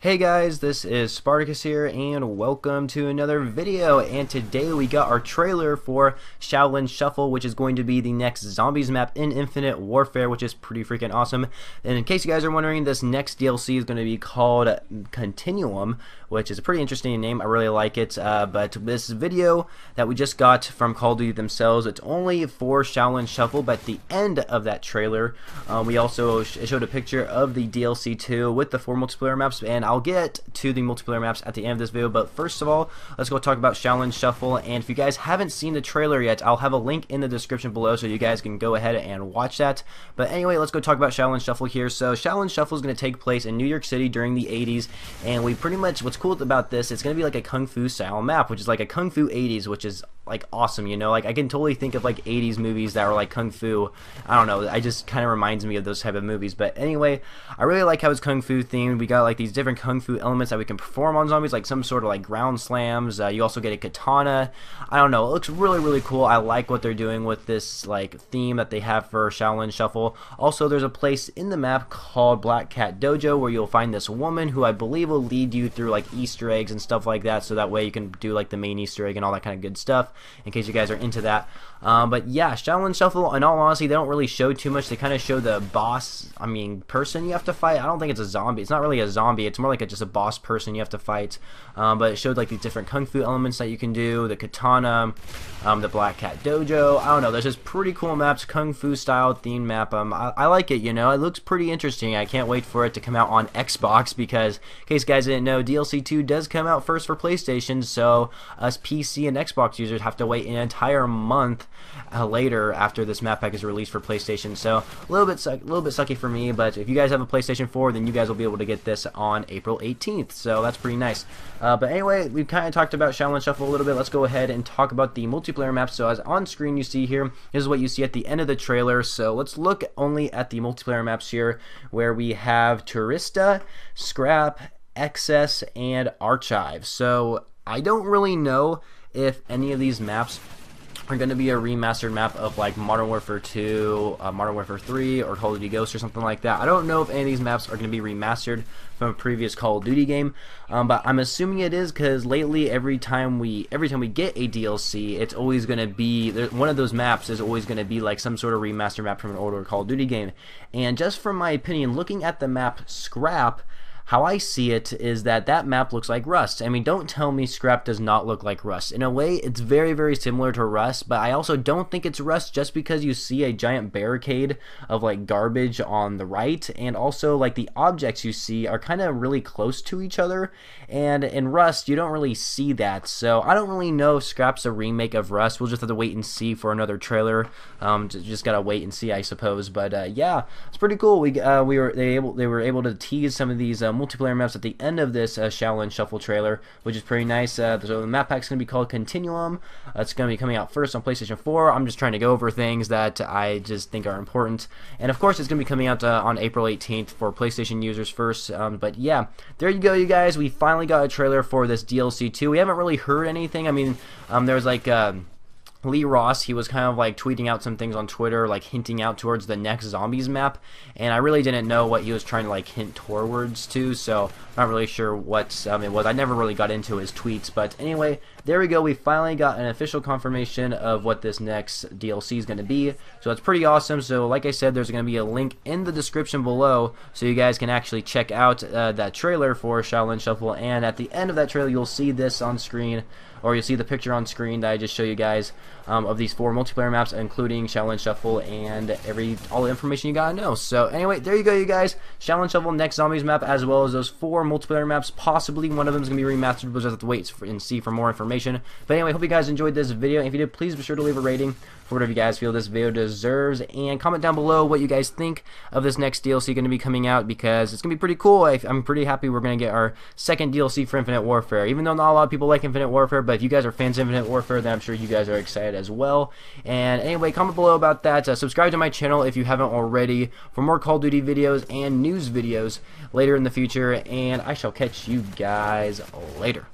Hey guys, this is Spartacus here and welcome to another video, and today we got our trailer for Shaolin Shuffle, which is going to be the next zombies map in Infinite Warfare, which is pretty freaking awesome. And in case you guys are wondering, this next DLC is going to be called CONTINUUM, which is a pretty interesting name. I really like it, but this video that we just got from Call of Duty themselves, it's only for Shaolin Shuffle, but at the end of that trailer, we also showed a picture of the DLC2 with the 4 multiplayer maps, and I'll get to the multiplayer maps at the end of this video, but first of all, let's go talk about Shaolin Shuffle. And if you guys haven't seen the trailer yet, I'll have a link in the description below so you guys can go ahead and watch that. But anyway, let's go talk about Shaolin Shuffle here. So Shaolin Shuffle is going to take place in New York City during the 80s, and we pretty much, what's cool about this, it's going to be like a Kung Fu style map, which is like a Kung Fu 80s, which is like awesome, you know. Like I can totally think of like 80s movies that were like Kung Fu. I don't know, I just kind of reminds me of those type of movies. But anyway, I really like how it's Kung Fu themed. We got like these different Kung Fu elements that we can perform on zombies, like some sort of like ground slams. You also get a katana. I don't know, it looks really cool. I like what they're doing with this like theme that they have for Shaolin Shuffle. Also, there's a place in the map called Black Cat Dojo where you'll find this woman who I believe will lead you through like Easter eggs and stuff like that, so that way you can do like the main Easter egg and all that kind of good stuff, in case you guys are into that. But yeah, Shaolin Shuffle, in all honesty, they don't really show too much. They kind of show the boss, person you have to fight. I don't think it's a zombie. It's not really a zombie. It's more like just a boss person you have to fight. But it showed like these different Kung Fu elements that you can do, the katana, the Black Cat Dojo. I don't know, there's just pretty cool maps, Kung Fu style themed map. I like it, you know. It looks pretty interesting. I can't wait for it to come out on Xbox, because in case you guys didn't know, DLC2 does come out first for PlayStation, so us PC and Xbox users have to wait an entire month later after this map pack is released for PlayStation. So a little bit sucky for me, but if you guys have a PlayStation 4, then you guys will be able to get this on April 18th, so that's pretty nice. But anyway, we've kind of talked about Shaolin Shuffle a little bit. Let's go ahead and talk about the multiplayer maps. So as on screen you see here, this is what you see at the end of the trailer. So let's look only at the multiplayer maps here, where we have Turista, Scrap, Excess, and Archive. So I don't really know if any of these maps are going to be a remastered map of like Modern Warfare 2, Modern Warfare 3, or Call of Duty Ghosts or something like that. I don't know if any of these maps are going to be remastered from a previous Call of Duty game, but I'm assuming it is, because lately every time we get a DLC, it's always going to be one of those maps is always going to be like some sort of remastered map from an older Call of Duty game. And just from my opinion, looking at the map Scrap, how I see it is that that map looks like Rust. I mean, don't tell me Scrap does not look like Rust. In a way, it's very similar to Rust, but I also don't think it's Rust just because you see a giant barricade of like garbage on the right, and also like the objects you see are kind of really close to each other, and in Rust you don't really see that. So I don't really know if Scrap's a remake of Rust. We'll just have to wait and see for another trailer. Just gotta wait and see, I suppose. But yeah, it's pretty cool. They were able to tease some of these multiplayer maps at the end of this Shaolin Shuffle trailer, which is pretty nice. So the map pack's going to be called CONTINUUM. It's going to be coming out first on PlayStation 4. I'm just trying to go over things that I just think are important. And of course, it's going to be coming out on April 18th for PlayStation users first. But yeah, there you go, you guys. We finally got a trailer for this DLC2. We haven't really heard anything. I mean, there was like Lee Ross, he was kind of like tweeting out some things on Twitter, like hinting out towards the next zombies map, and I really didn't know what he was trying to like hint towards to, so I'm not really sure what it was. I never really got into his tweets, but anyway, there we go. We finally got an official confirmation of what this next DLC is going to be, so it's pretty awesome. So like I said, there's going to be a link in the description below, so you guys can actually check out that trailer for Shaolin Shuffle, and at the end of that trailer, you'll see this on screen, or you'll see the picture on screen that I just show you guys of these 4 multiplayer maps, including Shaolin Shuffle, and all the information you gotta know. So anyway, there you go, you guys. Shaolin Shuffle next zombies map, as well as those 4 multiplayer maps. Possibly one of them is gonna be remastered. We'll just have to wait and see for more information. But anyway, hope you guys enjoyed this video. If you did, please be sure to leave a rating for whatever you guys feel this video deserves, and comment down below what you guys think of this next DLC going to be coming out, because it's going to be pretty cool. I'm pretty happy we're going to get our second DLC for Infinite Warfare, even though not a lot of people like Infinite Warfare. But if you guys are fans of Infinite Warfare, then I'm sure you guys are excited as well. And anyway, comment below about that. Subscribe to my channel if you haven't already for more Call of Duty videos and news videos later in the future, and I shall catch you guys later.